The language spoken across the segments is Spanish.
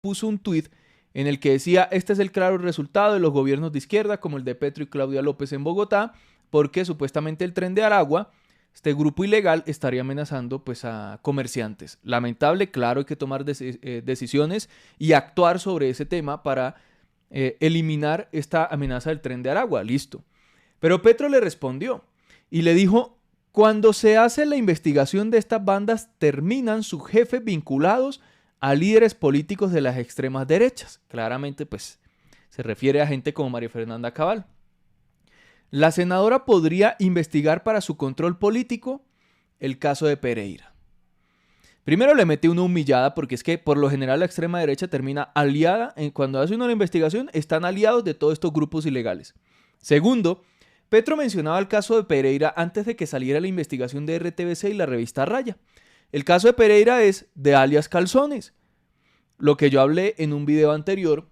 puso un tuit en el que decía: este es el claro resultado de los gobiernos de izquierda como el de Petro y Claudia López en Bogotá, porque supuestamente el Tren de Aragua, este grupo ilegal, estaría amenazando pues a comerciantes. Lamentable, claro, hay que tomar decisiones y actuar sobre ese tema para eliminar esta amenaza del Tren de Aragua, listo. Pero Petro le respondió y le dijo: cuando se hace la investigación de estas bandas, terminan sus jefes vinculados a líderes políticos de las extremas derechas. Claramente, pues, se refiere a gente como María Fernanda Cabal. La senadora podría investigar para su control político el caso de Pereira. Primero le mete una humillada, porque es que por lo general la extrema derecha termina aliada, cuando hace una investigación están aliados de todos estos grupos ilegales. Segundo, Petro mencionaba el caso de Pereira antes de que saliera la investigación de RTBC y la revista Raya. El caso de Pereira es de alias Calzones, lo que yo hablé en un video anterior,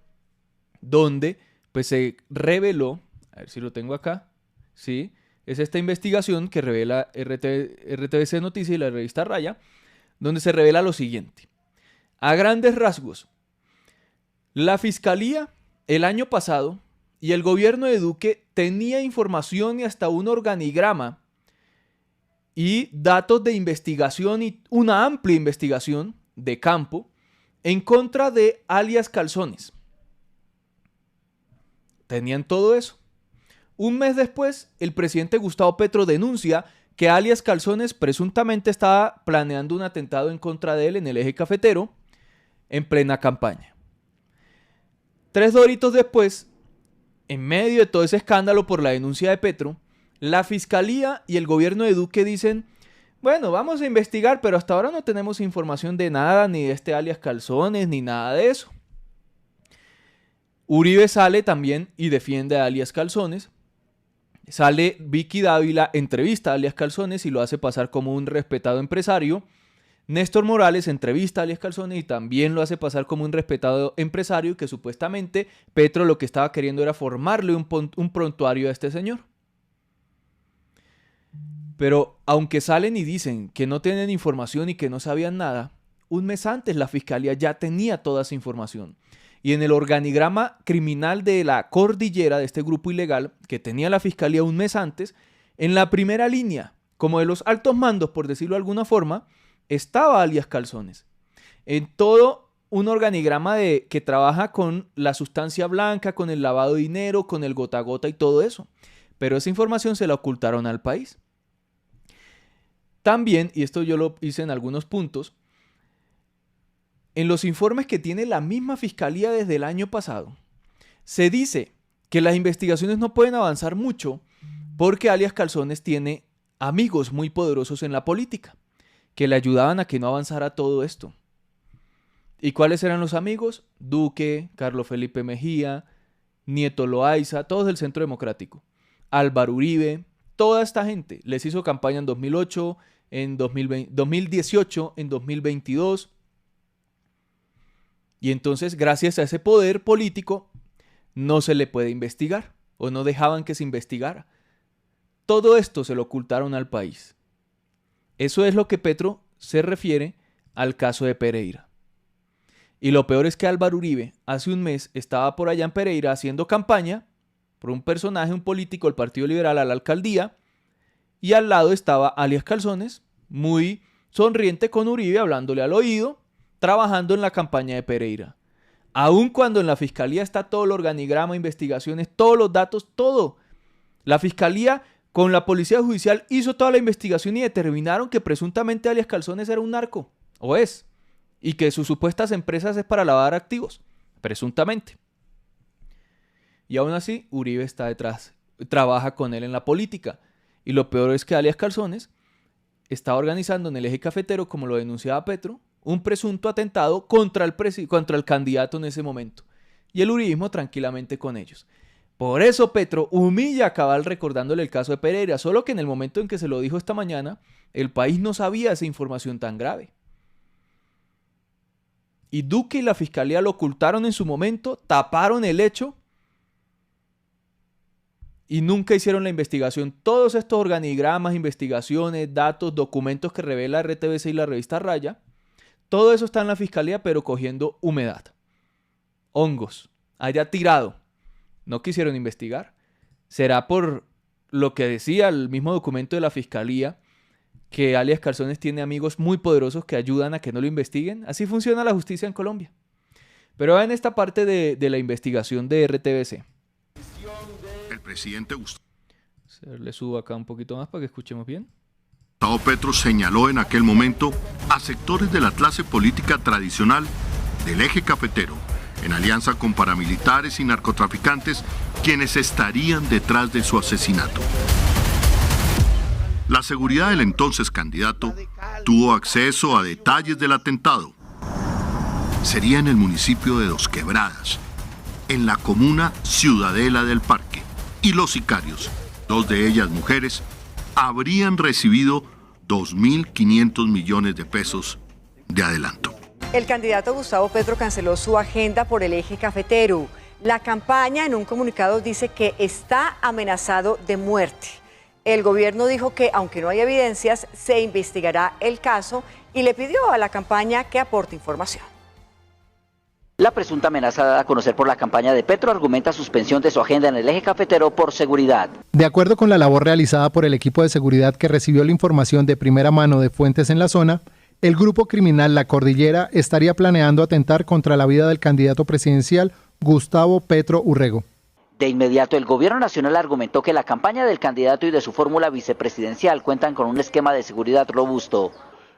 donde pues se reveló, a ver si lo tengo acá, ¿sí? Es esta investigación que revela RTBC Noticias y la revista Raya, donde se revela lo siguiente. A grandes rasgos, la Fiscalía el año pasado y el gobierno de Duque tenía información y hasta un organigrama y datos de investigación y una amplia investigación de campo en contra de alias Calzones. Tenían todo eso. Un mes después, el presidente Gustavo Petro denuncia que alias Calzones presuntamente estaba planeando un atentado en contra de él en el eje cafetero en plena campaña. 3 doritos después, en medio de todo ese escándalo por la denuncia de Petro, la Fiscalía y el gobierno de Duque dicen: bueno, vamos a investigar, pero hasta ahora no tenemos información de nada, ni de este alias Calzones, ni nada de eso. Uribe sale también y defiende a alias Calzones. Sale Vicky Dávila, entrevista a alias Calzones y lo hace pasar como un respetado empresario. Néstor Morales entrevista a alias Calzones y también lo hace pasar como un respetado empresario, que supuestamente Petro lo que estaba queriendo era formarle un prontuario a este señor. Pero aunque salen y dicen que no tienen información y que no sabían nada, un mes antes la fiscalía ya tenía toda esa información. Y en el organigrama criminal de la cordillera de este grupo ilegal que tenía la fiscalía un mes antes, en la primera línea, como de los altos mandos, por decirlo de alguna forma, estaba alias Calzones. En todo un organigrama que trabaja con la sustancia blanca, con el lavado de dinero, con el gota a gota y todo eso. Pero esa información se la ocultaron al país. También, y esto yo lo hice en algunos puntos, en los informes que tiene la misma fiscalía desde el año pasado, se dice que las investigaciones no pueden avanzar mucho porque alias Calzones tiene amigos muy poderosos en la política que le ayudaban a que no avanzara todo esto. ¿Y cuáles eran los amigos? Duque, Carlos Felipe Mejía, Nieto Loaiza, todos del Centro Democrático. Álvaro Uribe, toda esta gente les hizo campaña en 2008, en 2018, en 2022. Y entonces, gracias a ese poder político, no se le puede investigar o no dejaban que se investigara. Todo esto se lo ocultaron al país. Eso es lo que Petro se refiere al caso de Pereira. Y lo peor es que Álvaro Uribe hace un mes estaba por allá en Pereira haciendo campaña por un personaje, un político del Partido Liberal a la alcaldía, y al lado estaba alias Calzones, muy sonriente con Uribe, hablándole al oído, trabajando en la campaña de Pereira. Aun cuando en la fiscalía está todo el organigrama, investigaciones, todos los datos, todo. La fiscalía con la policía judicial hizo toda la investigación y determinaron que presuntamente alias Calzones era un narco, o es, y que sus supuestas empresas es para lavar activos, presuntamente. Y aún así, Uribe está detrás, trabaja con él en la política. Y lo peor es que alias Calzones está organizando en el eje cafetero, como lo denunciaba Petro, un presunto atentado contra el candidato en ese momento. Y el uribismo tranquilamente con ellos. Por eso Petro humilla a Cabal recordándole el caso de Pereira, solo que en el momento en que se lo dijo esta mañana, el país no sabía esa información tan grave. Y Duque y la fiscalía lo ocultaron en su momento, taparon el hecho y nunca hicieron la investigación. Todos estos organigramas, investigaciones, datos, documentos que revela RTBC y la revista Raya, todo eso está en la fiscalía, pero cogiendo humedad. hongos, haya tirado. No quisieron investigar. ¿Será por lo que decía el mismo documento de la fiscalía, que alias Calzones tiene amigos muy poderosos que ayudan a que no lo investiguen? Así funciona la justicia en Colombia. Pero en esta parte de la investigación de RTBC. El presidente Le subo acá un poquito más para que escuchemos bien. Gustavo Petro señaló en aquel momento a sectores de la clase política tradicional del eje cafetero, en alianza con paramilitares y narcotraficantes, quienes estarían detrás de su asesinato. La seguridad del entonces candidato tuvo acceso a detalles del atentado. Sería en el municipio de Dos Quebradas, en la comuna Ciudadela del Parque, y los sicarios, dos de ellas mujeres, habrían recibido 2.500 millones de pesos de adelanto. El candidato Gustavo Petro canceló su agenda por el eje cafetero. La campaña en un comunicado dice que está amenazado de muerte. El gobierno dijo que, aunque no hay evidencias, se investigará el caso y le pidió a la campaña que aporte información. La presunta amenaza dada a conocer por la campaña de Petro argumenta suspensión de su agenda en el eje cafetero por seguridad. De acuerdo con la labor realizada por el equipo de seguridad que recibió la información de primera mano de fuentes en la zona, el grupo criminal La Cordillera estaría planeando atentar contra la vida del candidato presidencial Gustavo Petro Urrego. De inmediato, el gobierno nacional argumentó que la campaña del candidato y de su fórmula vicepresidencial cuentan con un esquema de seguridad robusto.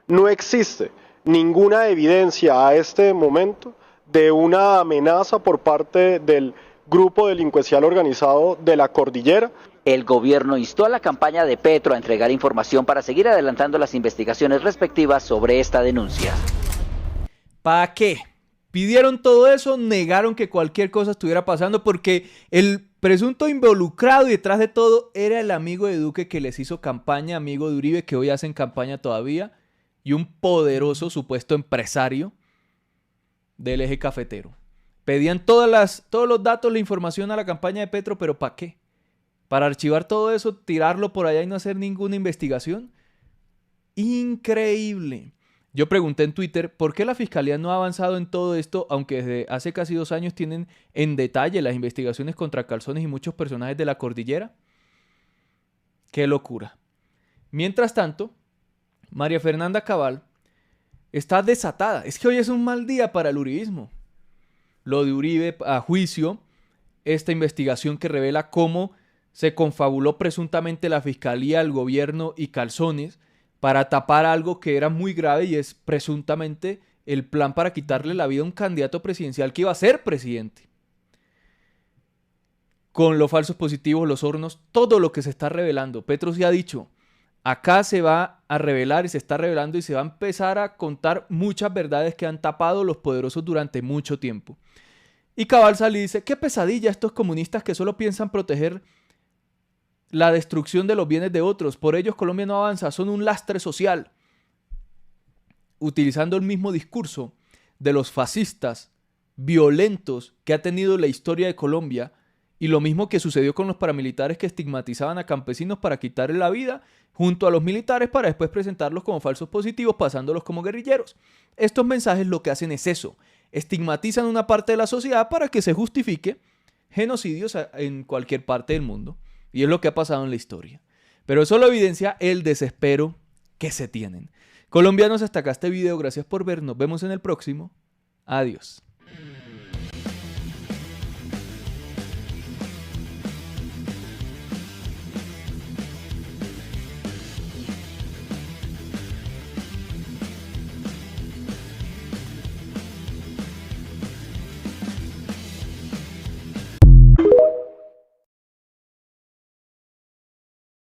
No existe ninguna evidencia a este momento de una amenaza por parte del grupo delincuencial organizado de La Cordillera. El gobierno instó a la campaña de Petro a entregar información para seguir adelantando las investigaciones respectivas sobre esta denuncia. ¿Para qué? Pidieron todo eso, negaron que cualquier cosa estuviera pasando porque el presunto involucrado y detrás de todo era el amigo de Duque que les hizo campaña, amigo de Uribe, que hoy hacen campaña todavía, y un poderoso supuesto empresario del eje cafetero. Pedían todos los datos, la información a la campaña de Petro, pero ¿para qué? ¿Para archivar todo eso, tirarlo por allá y no hacer ninguna investigación? Increíble. Yo pregunté en Twitter, ¿por qué la Fiscalía no ha avanzado en todo esto, aunque desde hace casi 2 años tienen en detalle las investigaciones contra Calzones y muchos personajes de La Cordillera? ¡Qué locura! Mientras tanto, María Fernanda Cabal está desatada. Es que hoy es un mal día para el uribismo. Lo de Uribe a juicio, esta investigación que revela cómo se confabuló presuntamente la Fiscalía, el gobierno y Calzones para tapar algo que era muy grave y es presuntamente el plan para quitarle la vida a un candidato presidencial que iba a ser presidente. Con los falsos positivos, los hornos, todo lo que se está revelando. Petro sí ha dicho, acá se va a revelar y se está revelando y se va a empezar a contar muchas verdades que han tapado los poderosos durante mucho tiempo. Y Cabal sale y dice, qué pesadilla estos comunistas que solo piensan proteger la destrucción de los bienes de otros. Por ellos Colombia no avanza, son un lastre social. Utilizando el mismo discurso de los fascistas violentos que ha tenido la historia de Colombia y lo mismo que sucedió con los paramilitares que estigmatizaban a campesinos para quitarles la vida junto a los militares para después presentarlos como falsos positivos pasándolos como guerrilleros. Estos mensajes lo que hacen es eso, estigmatizan una parte de la sociedad para que se justifique genocidios en cualquier parte del mundo. Y es lo que ha pasado en la historia. Pero eso lo evidencia el desespero que se tienen. Colombianos, hasta acá este video. Gracias por ver. Nos vemos en el próximo. Adiós.